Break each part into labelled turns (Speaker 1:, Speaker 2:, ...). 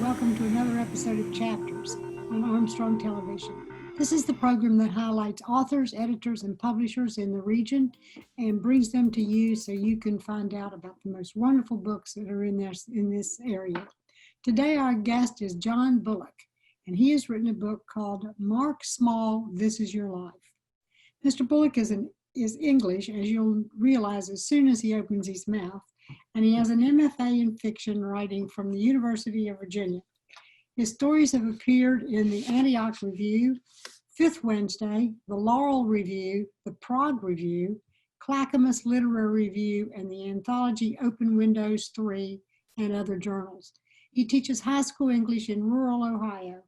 Speaker 1: welcome to another episode of Chapters on Armstrong Television. This is the program that highlights authors, editors, and publishers in the region and brings them to you so you can find out about the most wonderful books that are in this area. Today, our guest is John Bullock, and he has written a book called Mark Small, This Is Your Life. Mr. Bullock is English, as you'll realize as soon as he opens his mouth, and he has an MFA in fiction writing from the University of Virginia. His stories have appeared in the Antioch Review, Fifth Wednesday, the Laurel Review, the Prague Review, Clackamas Literary Review, and the anthology Open Windows 3 and other journals. He teaches high school English in rural Ohio,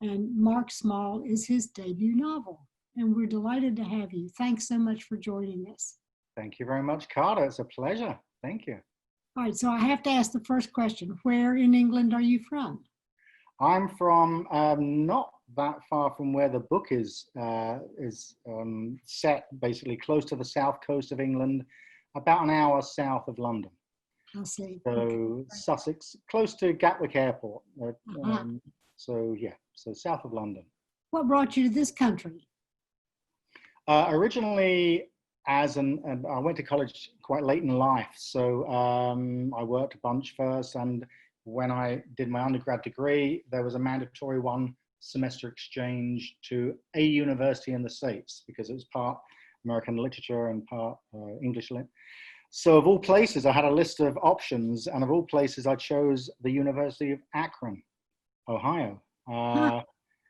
Speaker 1: and Mark Small is his debut novel. And we're delighted to have you. Thanks so much for joining us.
Speaker 2: Thank you very much, Carter. It's a pleasure. Thank you.
Speaker 1: All right, so I have to ask the first question. Where in England are you from?
Speaker 2: I'm from not that far from where the book is set, basically close to the south coast of England, about an hour south of London.
Speaker 1: I see.
Speaker 2: So
Speaker 1: Okay.
Speaker 2: Sussex, close to Gatwick Airport. So south of London.
Speaker 1: What brought you to this country?
Speaker 2: Originally, I went to college quite late in life, so I worked a bunch first, and when I did my undergrad degree, there was a mandatory one-semester exchange to a university in the States, because it was part American literature and part English lit. So of all places, I had a list of options, and of all places, I chose the University of Akron, Ohio,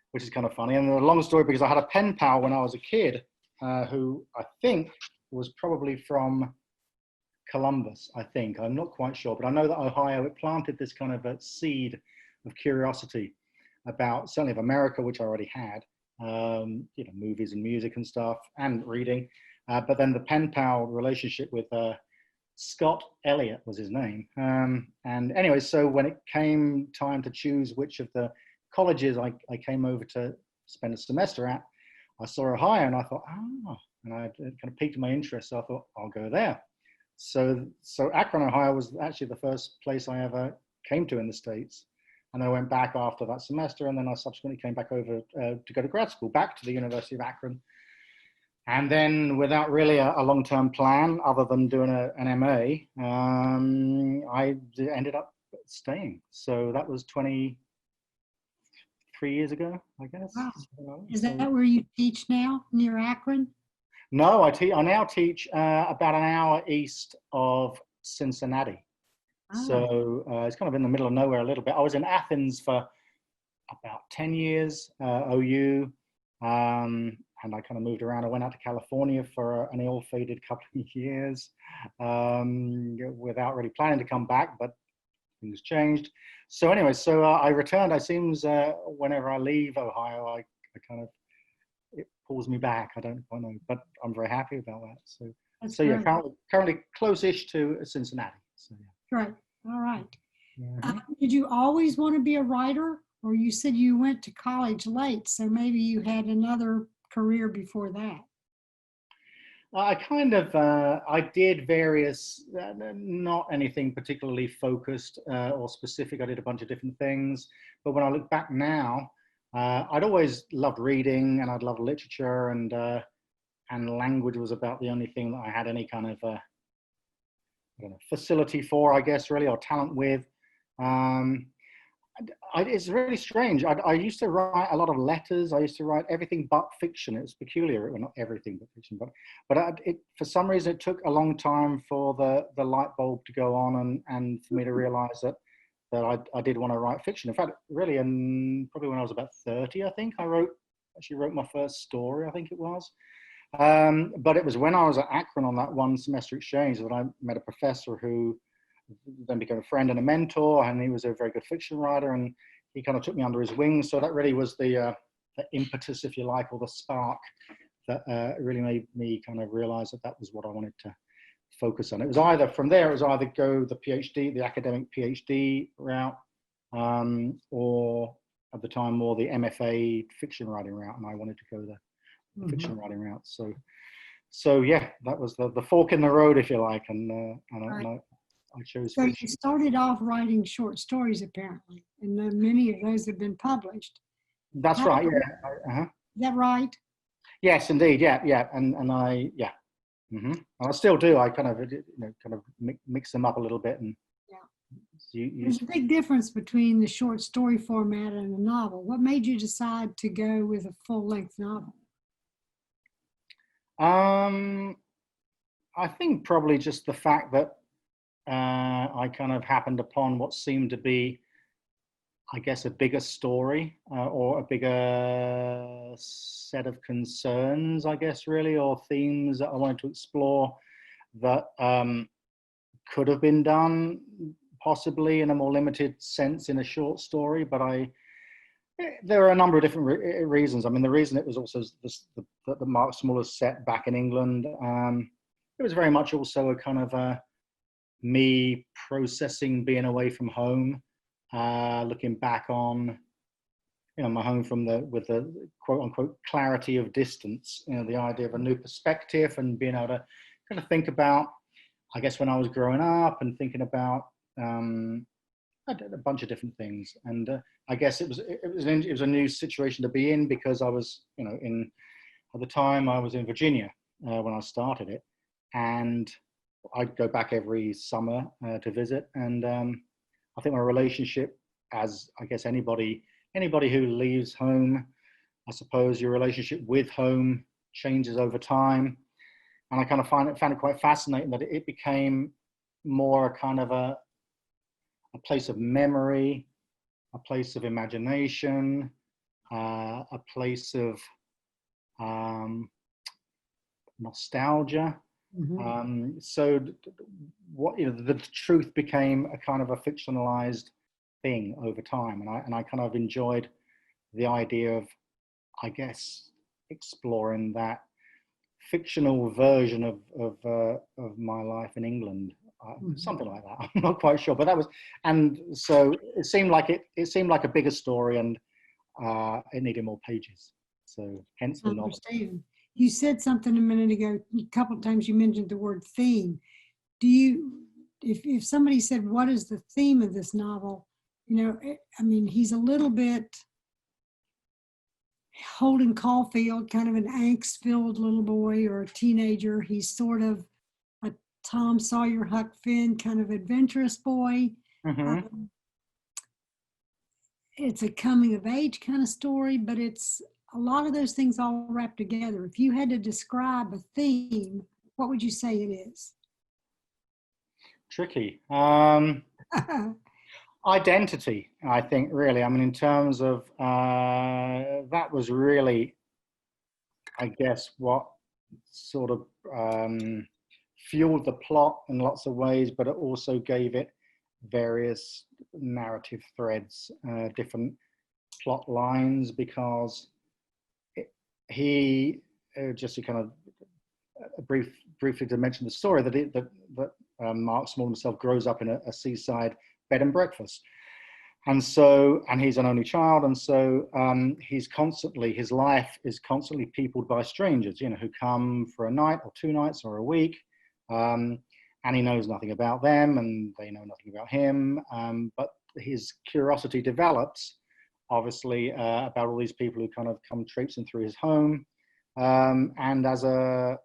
Speaker 2: which is kind of funny. And a long story, because I had a pen pal when I was a kid, who I think was probably from Columbus, I think. I'm not quite sure, but I know that Ohio, it planted this kind of a seed of curiosity about, certainly of America, which I already had, movies and music and stuff, and reading. But then the pen pal relationship with Scott Elliott was his name. And anyway, so when it came time to choose which of the colleges I came over to spend a semester at, I saw Ohio and I thought, and it kind of piqued my interest. So I thought, I'll go there. So Akron, Ohio was actually the first place I ever came to in the States. And I went back after that semester, and then I subsequently came back over to go to grad school, back to the University of Akron. And then without really a long-term plan, other than doing an MA, I ended up staying. So that was 23 years ago, I guess.
Speaker 1: Wow. Is that where you teach now, near Akron?
Speaker 2: No, I now teach about an hour east of Cincinnati. Oh. So it's kind of in the middle of nowhere a little bit. I was in Athens for about 10 years, OU, and I kind of moved around. I went out to California for an ill-fated couple of years without really planning to come back, but things changed. So anyway, I returned. It seems whenever I leave Ohio, I kind of, it pulls me back. I don't quite know, but I'm very happy about that. So yeah, currently close-ish to Cincinnati. So yeah.
Speaker 1: Right. All right.
Speaker 2: Mm-hmm.
Speaker 1: Did you always want to be a writer, or you said you went to college late, so maybe you had another career before that?
Speaker 2: I did various, not anything particularly focused or specific. I did a bunch of different things. But when I look back now, I'd always loved reading, and I'd loved literature, and language was about the only thing that I had any kind of facility for, I guess, really, or talent with. It's really strange. I used to write a lot of letters. I used to write everything but fiction. It was peculiar. Well, not everything but fiction, but for some reason, it took a long time for the light bulb to go on and for me to realize that I did want to write fiction. In fact, really, probably when I was about 30, I think, I actually wrote my first story, I think it was. But it was when I was at Akron on that one semester exchange that I met a professor who then became a friend and a mentor, and he was a very good fiction writer, and he kind of took me under his wing. So that really was the impetus, if you like, or the spark that really made me kind of realize that was what I wanted to focus on. It was either go the PhD, the academic PhD route, or at the time more the MFA fiction writing route, and I wanted to go the fiction writing route. So yeah, that was the fork in the road, if you like, and I chose
Speaker 1: So you
Speaker 2: fiction.
Speaker 1: started off writing short stories, apparently, and then many of those have been published.
Speaker 2: That's
Speaker 1: How,
Speaker 2: right.
Speaker 1: is
Speaker 2: Yeah.
Speaker 1: that right?
Speaker 2: Yes, indeed. Yeah, yeah. And I, yeah. And I still do. I kind of, kind of mix them up a little bit and
Speaker 1: Yeah.
Speaker 2: use.
Speaker 1: There's a big difference between the short story format and a novel. What made you decide to go with a full-length novel?
Speaker 2: Um, I think probably just the fact that I kind of happened upon what seemed to be, I guess, a bigger story or a bigger set of concerns, I guess, really, or themes that I wanted to explore that could have been done possibly in a more limited sense in a short story. But there are a number of different reasons. I mean, the reason it was also that the Mark Small is set back in England, it was very much also a kind of me processing being away from home, looking back on my home with the quote unquote clarity of distance, the idea of a new perspective and being able to kind of think about, I guess, when I was growing up and thinking about I did a bunch of different things. And I guess it was a new situation to be in, because I was at the time I was in Virginia when I started it, and I'd go back every summer to visit. And I think my relationship, as I guess anybody who leaves home, I suppose your relationship with home changes over time. And I kind of found it quite fascinating that it became more a kind of a place of memory, a place of imagination, a place of nostalgia. So what the truth became a kind of a fictionalized thing over time, and I kind of enjoyed the idea of, I guess, exploring that fictional version of my life in England, something like that. I'm not quite sure, but that was, and so it seemed like a bigger story, and it needed more pages. So hence
Speaker 1: I
Speaker 2: the novel.
Speaker 1: understand. You said something a minute ago, a couple of times you mentioned the word theme. Do you, if somebody said, what is the theme of this novel? I mean, he's a little bit Holden Caulfield, kind of an angst-filled little boy or a teenager. He's sort of a Tom Sawyer, Huck Finn kind of adventurous boy.
Speaker 2: Mm-hmm.
Speaker 1: It's a coming of age kind of story, but it's a lot of those things all wrapped together. If you had to describe a theme, what would you say it is?
Speaker 2: Tricky. Identity, I think, really. I mean, in terms of that was really, I guess, what sort of fueled the plot in lots of ways, but it also gave it various narrative threads, different plot lines, because he just to kind of briefly to mention the story that Mark Small himself grows up in a seaside bed and breakfast, and he's an only child, and so his life is constantly peopled by strangers, who come for a night or 2 nights or a week, and he knows nothing about them, and they know nothing about him, but his curiosity develops, obviously, about all these people who kind of come traipsing through his home, and as a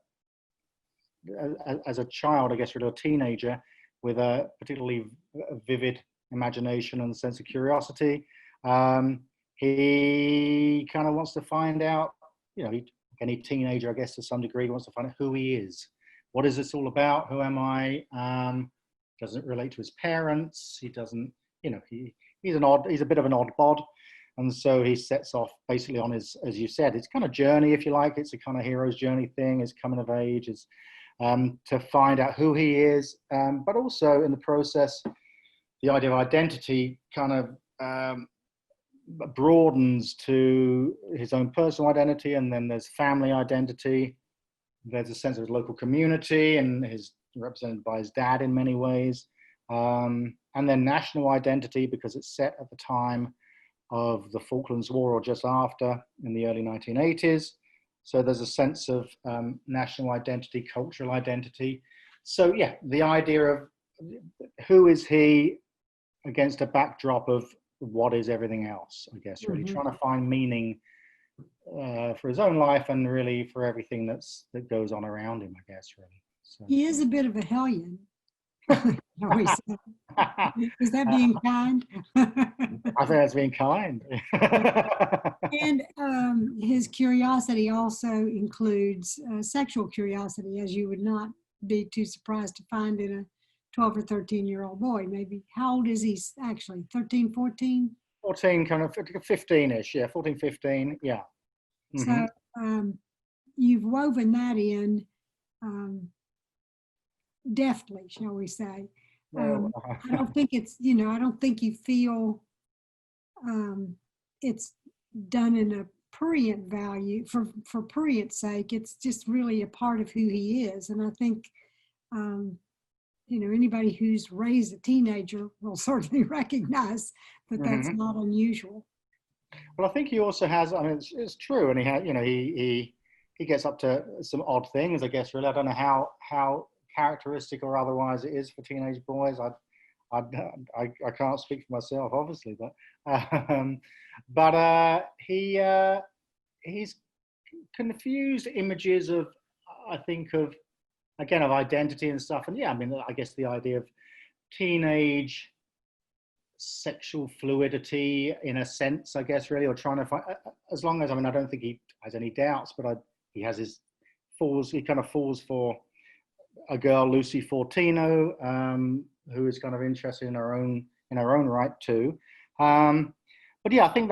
Speaker 2: child, I guess, or a teenager with a particularly vivid imagination and sense of curiosity, he kind of wants to find out, any teenager, I guess, to some degree, wants to find out who he is. What is this all about? Who am I? Doesn't relate to his parents. He doesn't, he's a bit of an odd bod. And so he sets off basically on his, as you said, it's kind of journey, if you like. It's a kind of hero's journey thing. It's coming of age. It's to find out who he is. But also in the process, the idea of identity kind of broadens to his own personal identity. And then there's family identity. There's a sense of his local community, and his represented by his dad in many ways. And then national identity, because it's set at the time of the Falklands War or just after, in the early 1980s. So there's a sense of national identity, cultural identity. So yeah, the idea who is he against a backdrop of what is everything else, I guess, really trying to find meaning for his own life and really for everything that goes on around him, I guess, really. So.
Speaker 1: He is a bit of a hellion. Is that being kind?
Speaker 2: I think that's being kind.
Speaker 1: And his curiosity also includes sexual curiosity, as you would not be too surprised to find in a 12 or 13-year-old boy. Maybe, how old is he actually? 13, 14?
Speaker 2: 14, kind of 15-ish, yeah, 14, 15, yeah.
Speaker 1: So you've woven that in deftly, shall we say. I don't think it's, I don't think you feel it's done in a prurient value for prurient's sake. It's just really a part of who he is. And I think, anybody who's raised a teenager will certainly recognize that that's not unusual.
Speaker 2: Well, I think he also has, I mean, it's true. And he had, he gets up to some odd things, I guess, really. I don't know how characteristic or otherwise it is for teenage boys. I can't speak for myself, obviously, but he's confused images of, I think, of identity and stuff. And yeah, I mean, I guess the idea of teenage sexual fluidity in a sense, I guess, really, or trying to find, as long as, I mean, I don't think he has any doubts, but he has his falls, he kind of falls for a girl, Lucy Fortino, who is kind of interested in her own right too. But yeah, I think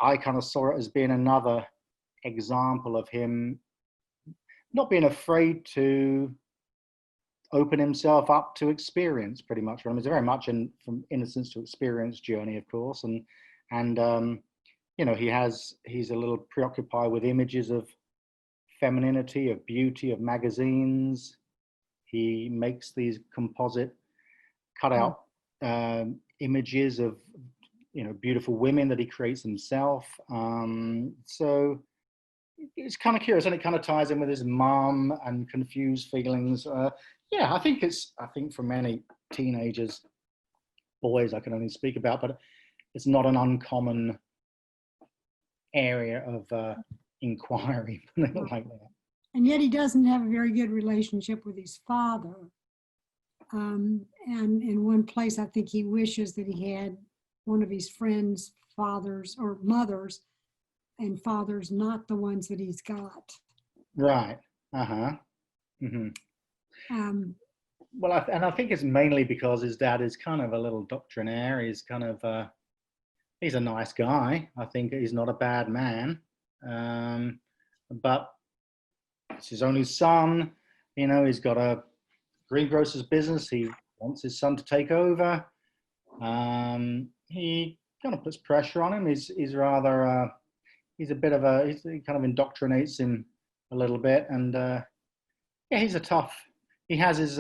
Speaker 2: I kind of saw it as being another example of him not being afraid to open himself up to experience, pretty much. I mean, it's very much from innocence to experience journey, of course, and he's a little preoccupied with images of femininity, of beauty, of magazines. He makes these composite cutout images of beautiful women that he creates himself. So it's kind of curious, and it kind of ties in with his mom and confused feelings. Yeah, I think for many teenagers, boys, I can only speak about, but it's not an uncommon area of inquiry like that.
Speaker 1: And yet he doesn't have a very good relationship with his father. And in one place, I think he wishes that he had one of his friends' fathers or mothers and fathers, not the ones that he's got.
Speaker 2: Right. Well, I think it's mainly because his dad is kind of a little doctrinaire. He's kind of, he's a nice guy. I think he's not a bad man. But it's his only son. He's got a greengrocer's business. He wants his son to take over. He kind of puts pressure on him. He's rather, he's a bit of he kind of indoctrinates him a little bit. And yeah, he's a tough, he has his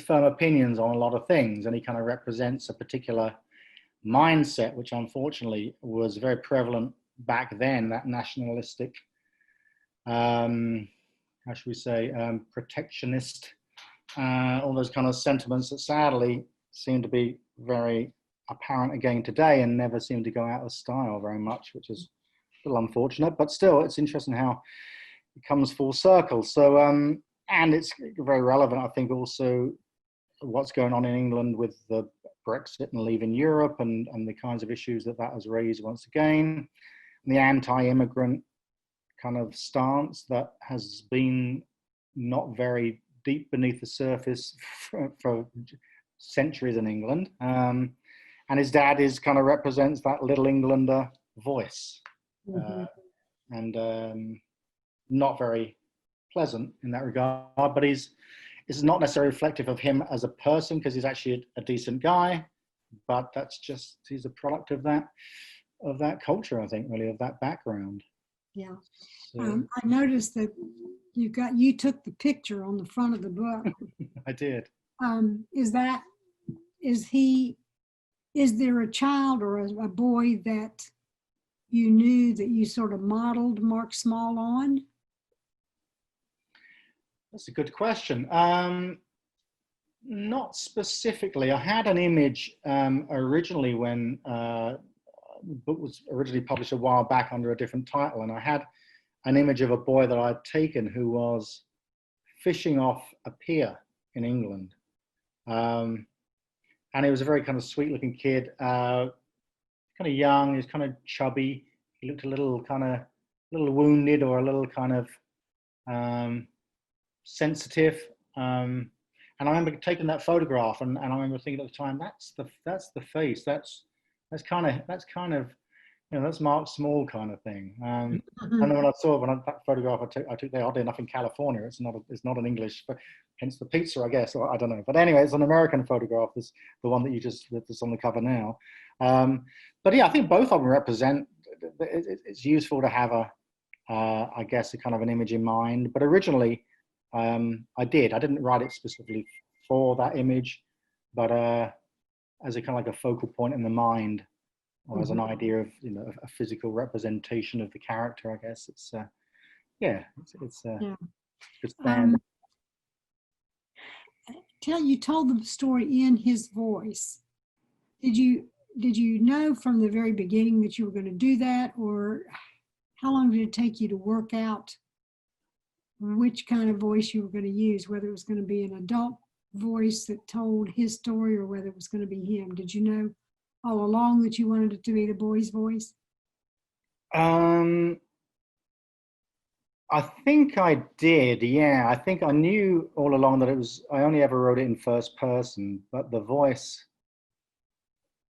Speaker 2: firm opinions on a lot of things, and he kind of represents a particular mindset, which unfortunately was very prevalent back then, that nationalistic, how should we say, protectionist, all those kind of sentiments that sadly seem to be very apparent again today and never seem to go out of style very much, which is a little unfortunate, but still it's interesting how it comes full circle. So, and it's very relevant, I think, also what's going on in England with the Brexit and leaving Europe and the kinds of issues that has raised once again, and the anti-immigrant kind of stance that has been not very deep beneath the surface for centuries in England. And his dad kind of represents that little Englander voice, and not very pleasant in that regard, but it's not necessarily reflective of him as a person, because he's actually a decent guy, but he's a product of that culture, I think, really, of that background.
Speaker 1: Yeah. So, I noticed that you took the picture on the front of the book.
Speaker 2: I did.
Speaker 1: Is there a child or a boy that you knew that you sort of modeled Mark Small on?
Speaker 2: That's a good question. Not specifically. I had an image originally when the book was originally published a while back under a different title, and I had an image of a boy that I'd taken who was fishing off a pier in England. And he was a very kind of sweet looking kid, kind of young, he was kind of chubby. He looked a little wounded or a little kind of sensitive. And I remember taking that photograph, and I remember thinking at the time, that's the face. That's kind of that's Mark Small kind of thing. And then when I saw that photograph I took there, oddly enough, in California, it's not an English, but hence the pizza, I guess, or I don't know. But anyway, it's an American photograph. This the one that's on the cover now. But yeah, I think both of them represent. It's useful to have I guess, a kind of an image in mind. But originally, I didn't write it specifically for that image, but as a kind of like a focal point in the mind, or as an idea of a physical representation of the character. I guess it's it's band.
Speaker 1: You told the story in his voice. Did you know from the very beginning that you were going to do that, or how long did it take you to work out which kind of voice you were going to use, whether it was going to be an adult voice that told his story or whether it was going to be him? Did you know all along that you wanted it to be the boy's voice?
Speaker 2: I think I did, yeah. I think I knew all along that I only ever wrote it in first person, but the voice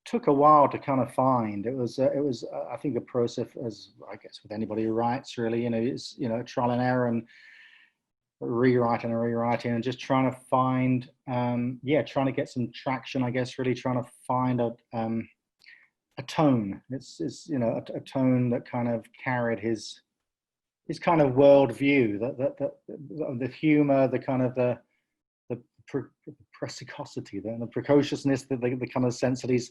Speaker 2: took a while to kind of find. It was I think a process, as I guess with anybody who writes, really, it's trial and error and rewriting and just trying to find trying to get some traction, I guess, really trying to find a tone. It's a tone that kind of carried his kind of worldview, the humor, the kind of the precocity, the precociousness, the kind of sense that he's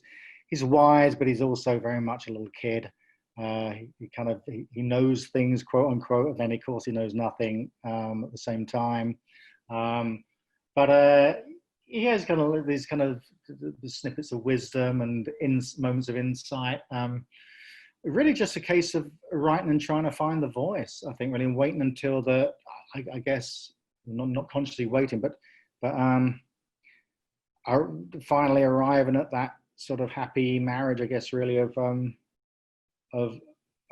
Speaker 2: wise, but he's also very much a little kid. He knows things, quote unquote, and then of course he knows nothing at the same time. But he has kind of these kind of the snippets of wisdom and moments of insight. Really just a case of writing and trying to find the voice, I think, really, and waiting until I guess, not consciously waiting, but finally arriving at that sort of happy marriage, I guess, really, of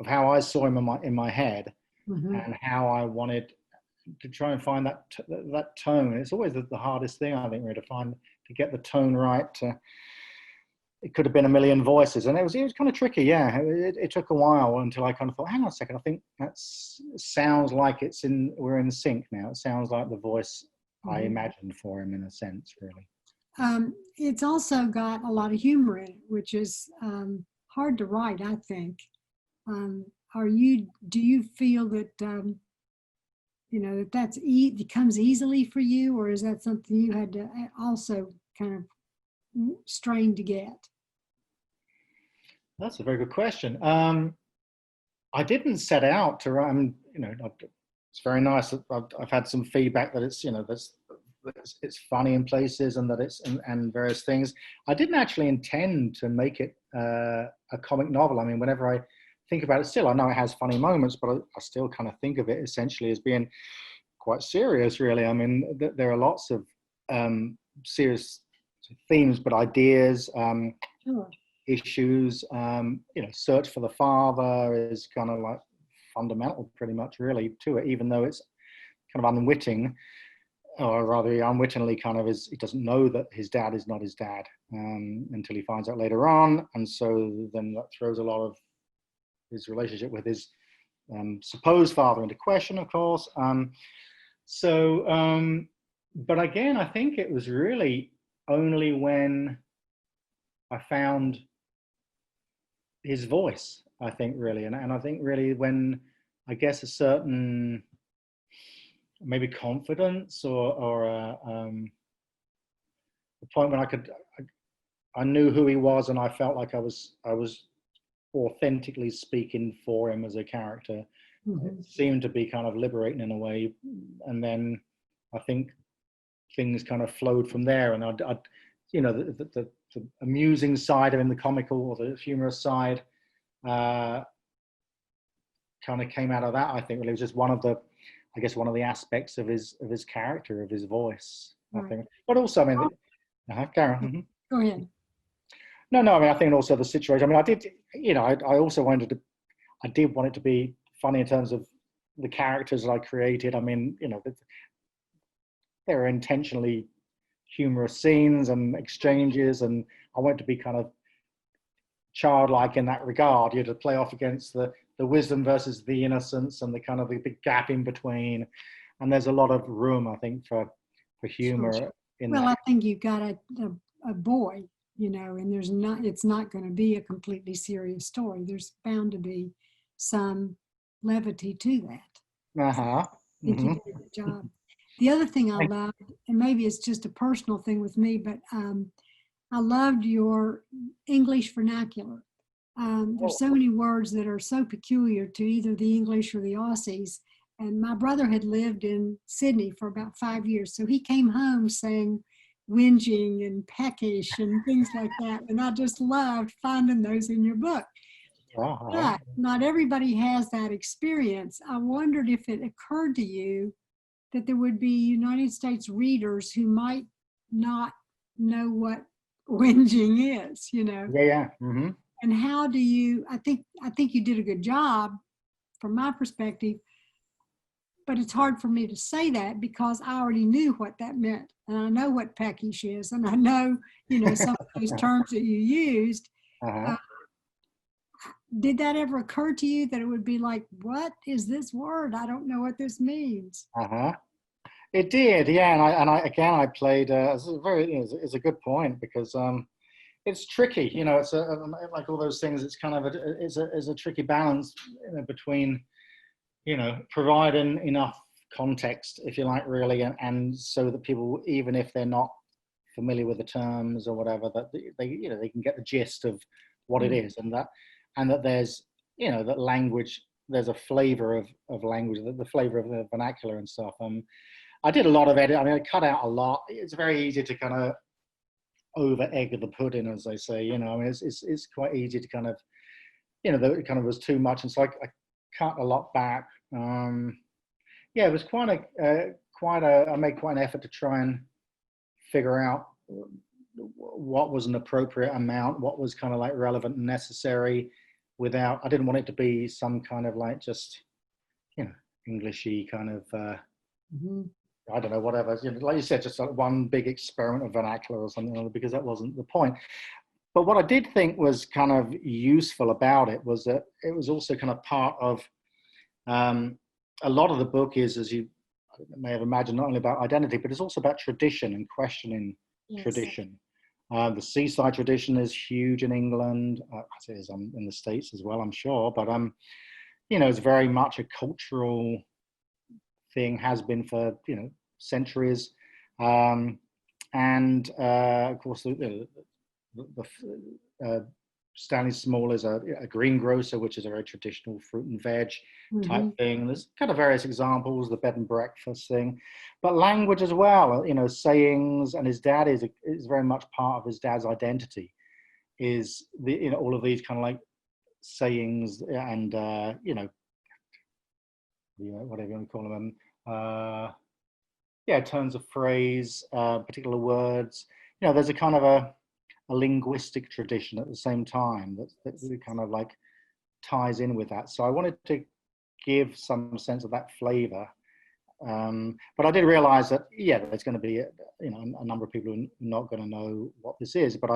Speaker 2: how I saw him in my head, and how I wanted to try and find that tone. It's always the hardest thing, I think, really, to get the tone right. It could have been a million voices, and it was kind of tricky. Yeah, it took a while until I kind of thought, hang on a second, I think that sounds like we're in sync now. It sounds like the voice I imagined for him, in a sense, really.
Speaker 1: It's also got a lot of humor in it, which is hard to write, I think. Do you feel that that comes easily for you, or is that something you had to also kind of strain to get?
Speaker 2: That's a very good question. I didn't set out to write. It's very nice that I've had some feedback that it's funny in places, and that and various things. I didn't actually intend to make it a comic novel. I mean, whenever I think about it, still, I know it has funny moments, but I still kind of think of it essentially as being quite serious, really. I mean, there are lots of serious themes, but ideas, issues. Search for the father is kind of like fundamental, pretty much, really, to it, even though it's kind of unwitting, or rather he unwittingly kind of he doesn't know that his dad is not his dad until he finds out later on, and so then that throws a lot of his relationship with his supposed father into question, of course. But again, I think it was really only when I found his voice, I think, really, and I think really when, I guess, a certain maybe confidence or the point when I knew who he was, and I felt like I was authentically speaking for him as a character. It seemed to be kind of liberating in a way. And then I think things kind of flowed from there. And I'd you know, the amusing side of him, the comical or the humorous side, kind of came out of that. I think it was just one of the, I guess, one of the aspects of his character, of his voice. I think, but also, I mean, Karen.
Speaker 1: Go ahead.
Speaker 2: No, I mean, I think also the situation. I mean, I did, you know, I also I did want it to be funny in terms of the characters that I created. I mean, you know, there are intentionally humorous scenes and exchanges, and I want to be kind of childlike in that regard. You know, to play off against the wisdom versus the innocence, and the kind of the big gap in between. And there's a lot of room, I think, for humor.
Speaker 1: Sure.
Speaker 2: In
Speaker 1: well,
Speaker 2: that.
Speaker 1: I think you've got a boy, you know, and it's not going to be a completely serious story. There's bound to be some levity to that.
Speaker 2: Uh-huh.
Speaker 1: I think you did a good job. The other thing I loved, and maybe it's just a personal thing with me, but I loved your English vernacular. There's so many words that are so peculiar to either the English or the Aussies. And my brother had lived in Sydney for about 5 years. So he came home saying whinging and peckish and things like that. And I just loved finding those in your book. But not everybody has that experience. I wondered if it occurred to you that there would be United States readers who might not know what whinging is, you know.
Speaker 2: Yeah. Mm-hmm.
Speaker 1: And how do you, I think you did a good job from my perspective, but it's hard for me to say that because I already knew what that meant. And I know what peckish is, and I know, you know, some of those terms that you used. Did that ever occur to you that it would be like, what is this word? I don't know what this means.
Speaker 2: It did, yeah. And I played. It's a good point because it's tricky. You know, it's like all those things. It's kind of a tricky balance, you know, between, you know, providing enough context, if you like, really, and so that people, even if they're not familiar with the terms or whatever, that they, you know, they can get the gist of what it is, and that there's, you know, that language, there's a flavor of language, the flavor of the vernacular and stuff. I did a lot of edit. I mean, I cut out a lot. It's very easy to kind of over egg the pudding, as they say. You know, I mean, it's quite easy to kind of, you know, it kind of was too much, and so I cut a lot back. Yeah, it was quite a. I made quite an effort to try and figure out what was an appropriate amount, what was kind of like relevant and necessary, without. I didn't want it to be some kind of like just, you know, Englishy kind of. I don't know, whatever. You know, like you said, just like one big experiment of vernacular or something, because that wasn't the point. But what I did think was kind of useful about it was that it was also kind of part of a lot of the book is, as you may have imagined, not only about identity, but it's also about tradition and questioning tradition. The seaside tradition is huge in England, as it is in the States as well, I'm sure. But, you know, it's very much a cultural thing, has been for, you know, centuries. And of course, the Stanley Small is a greengrocer, which is a very traditional fruit and veg type thing. There's kind of various examples, the bed and breakfast thing, but language as well. You know, sayings, and his dad is very much part of his dad's identity. Is the, you know, all of these kind of like sayings and you know, whatever you want to call them. Yeah, turns of phrase, particular words. You know, there's a kind of a linguistic tradition at the same time that kind of like ties in with that. So I wanted to give some sense of that flavor. But I did realize that, yeah, there's going to be, you know, a number of people who are not going to know what this is. But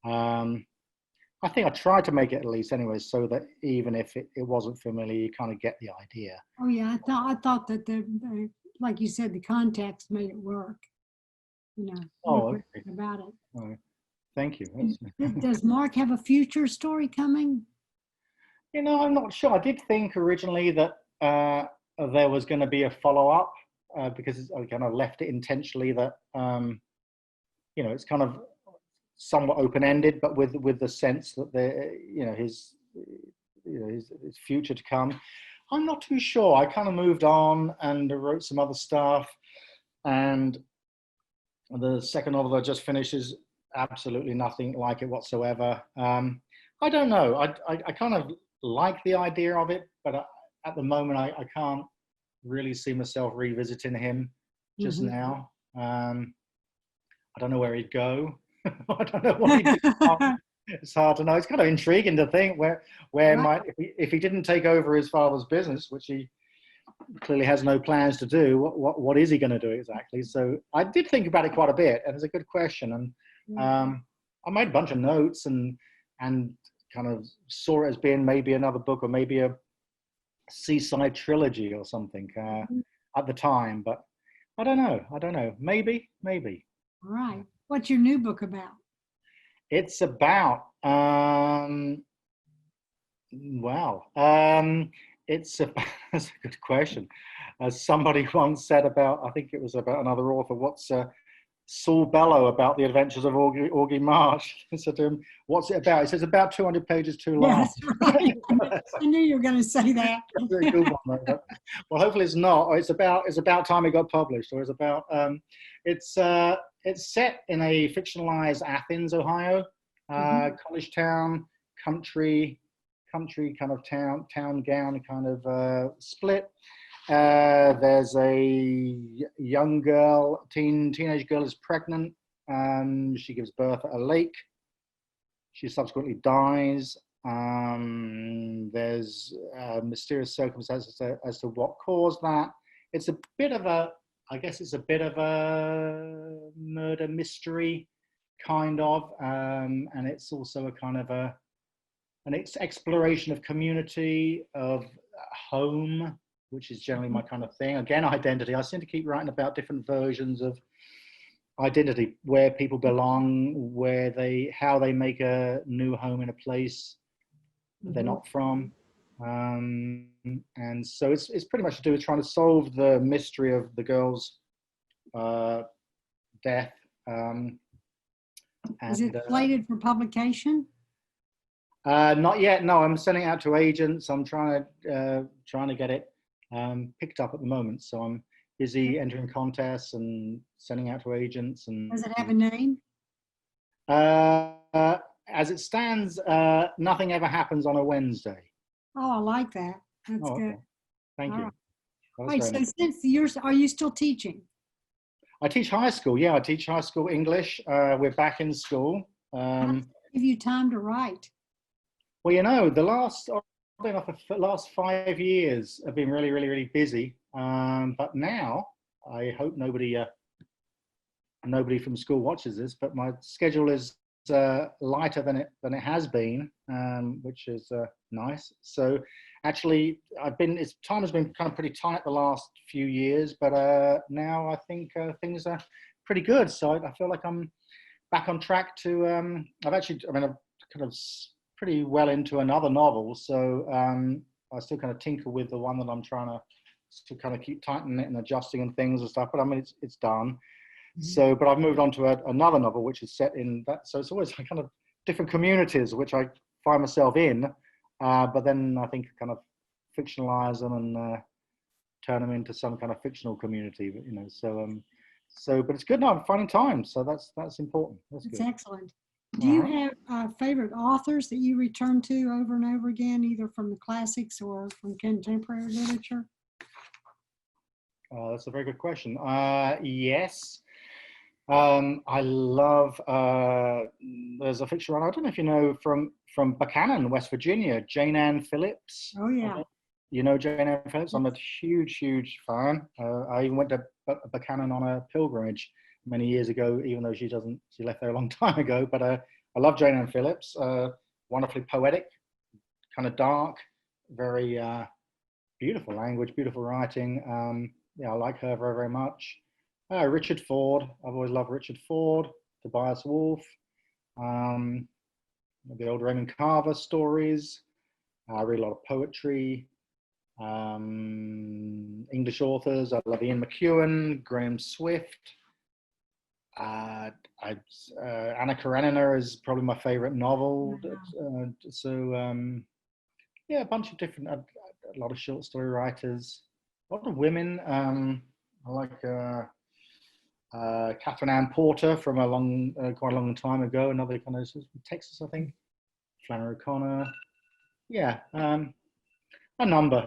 Speaker 2: I think I tried to make it at least anyway, so that even if it wasn't familiar, you kind of get the idea.
Speaker 1: Oh yeah, I thought that the like you said, the context made it work. You know,
Speaker 2: okay.
Speaker 1: About it.
Speaker 2: Oh, thank you.
Speaker 1: Does Mark have a future story coming?
Speaker 2: You know, I'm not sure. I did think originally that there was going to be a follow-up because I kind of left it intentionally that, you know, it's kind of somewhat open-ended, but with the sense that his future to come. I'm not too sure. I kind of moved on and wrote some other stuff, and The second novel I just finished is absolutely nothing like it whatsoever. I don't know. I kind of like the idea of it, but at the moment I can't really see myself revisiting him just
Speaker 1: Mhm.
Speaker 2: now. I don't know where he'd go. I don't know what he'd do. It's hard to know. It's kind of intriguing to think where
Speaker 1: Right.
Speaker 2: might if he didn't take over his father's business, which he clearly has no plans to do. What is he going to do exactly? So I did think about it quite a bit, and it's a good question. And
Speaker 1: Yeah.
Speaker 2: I made a bunch of notes and kind of saw it as being maybe another book or maybe a seaside trilogy or something
Speaker 1: Mhm.
Speaker 2: at the time. But I don't know. I don't know. Maybe.
Speaker 1: All right. What's your new book about?
Speaker 2: It's about wow. It's a that's a good question. As somebody once said about, I think it was about another author, what's Saul Bellow about the adventures of Augie March? I said to him, what's it about? He says, about 200 pages too long.
Speaker 1: Yes, right. I knew you were going to say that.
Speaker 2: That's a good one, though. But, well, hopefully it's not. Or it's about time it got published, or it's about it's set in a fictionalized Athens, Ohio,
Speaker 1: Mhm.
Speaker 2: college town, country kind of town gown kind of split. There's a young girl, teenage girl is pregnant. She gives birth at a lake. She subsequently dies. There's mysterious circumstances as to what caused that. It's a bit of a, I guess it's a bit of a murder mystery, kind of, and it's also a kind of an exploration of community, of home, which is generally my kind of thing. Again, identity. I seem to keep writing about different versions of identity, where people belong, how they make a new home in a place they're
Speaker 1: Mhm.
Speaker 2: not from. And so it's pretty much to do with trying to solve the mystery of the girl's uh, death.
Speaker 1: Is it
Speaker 2: And
Speaker 1: slated for publication?
Speaker 2: Not yet. No, I'm sending it out to agents. I'm trying to get it picked up at the moment. So I'm busy entering contests and sending out to agents. And
Speaker 1: Does it have a name?
Speaker 2: uh, as it stands, nothing ever happens on a Wednesday.
Speaker 1: Oh, I like that. That's
Speaker 2: Oh,
Speaker 1: good.
Speaker 2: okay. Thank
Speaker 1: All
Speaker 2: you.
Speaker 1: right.
Speaker 2: That
Speaker 1: All
Speaker 2: was
Speaker 1: right.
Speaker 2: very
Speaker 1: So
Speaker 2: nice.
Speaker 1: since you're, are you still teaching?
Speaker 2: I teach high school. Yeah, I teach high school English. We're back in school.
Speaker 1: How does it give you time to write?
Speaker 2: Well, the last 5 years have been really busy. But now I hope nobody from school watches this, but my schedule is lighter than it has been, which is nice. So actually, time has been kind of pretty tight the last few years, but now I think things are pretty good. So I feel like I'm back on track to. I've kind of pretty well into another novel, so I still kind of tinker with the one that I'm trying to kind of keep tightening it and adjusting and things and stuff. But I mean, it's done.
Speaker 1: Mhm.
Speaker 2: So, but I've moved on to another novel which is set in that. So it's always kind of different communities which I find myself in, but then I think kind of fictionalize them and turn them into some kind of fictional community. But it's good now. I'm finding time, so that's important. That's
Speaker 1: That's
Speaker 2: good.
Speaker 1: excellent. Do you
Speaker 2: Uh-huh.
Speaker 1: have favorite authors that you return to over and over again, either from the classics or from contemporary literature?
Speaker 2: That's a very good question. Yes. I love. There's a fiction runner. I don't know if you know from Buchanan, West Virginia, Jane Ann Phillips.
Speaker 1: Oh, yeah.
Speaker 2: You know Jane Ann Phillips. I'm
Speaker 1: Yes.
Speaker 2: a huge fan. I even went to Buchanan on a pilgrimage many years ago, even though she left there a long time ago. But I love Jane Ann Phillips. Wonderfully poetic, kind of dark, very beautiful language, beautiful writing. Yeah, I like her very much. Richard Ford. I've always loved Richard Ford. Tobias Wolff. Um, the old Raymond Carver stories. I read a lot of poetry. English authors. I love Ian McEwan, Graham Swift. Uh, Anna Karenina is probably my favorite novel. Yeah, a bunch of different, a lot of short story writers, a lot of women. I like Catherine Ann Porter from quite a long time ago, another kind of from Texas, I think. Flannery O'Connor. Yeah, a number.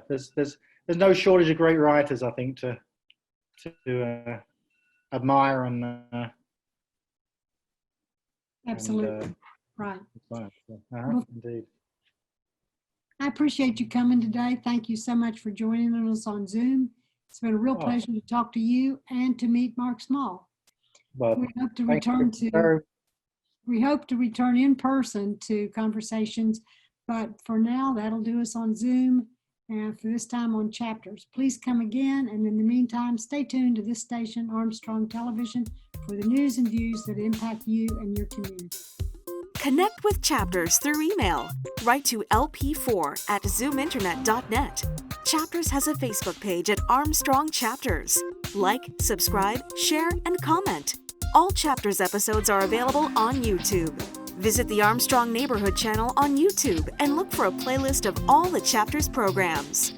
Speaker 2: There's no shortage of great writers, I think, to admire and
Speaker 1: Absolutely. Right.
Speaker 2: Indeed.
Speaker 1: I appreciate you coming today. Thank you so much for joining us on Zoom. It's been a real pleasure to talk to you and to meet Mark Small.
Speaker 2: Well,
Speaker 1: we hope to return in person to conversations, but for now, that'll do us on Zoom and for this time on Chapters. Please come again, and in the meantime, stay tuned to this station, Armstrong Television, for the news and views that impact you and your community.
Speaker 3: Connect with Chapters through email. Write to lp4@zoominternet.net. Chapters has a Facebook page at Armstrong Chapters. Like, subscribe, share, and comment. All Chapters episodes are available on YouTube. Visit the Armstrong Neighborhood channel on YouTube and look for a playlist of all the Chapters programs.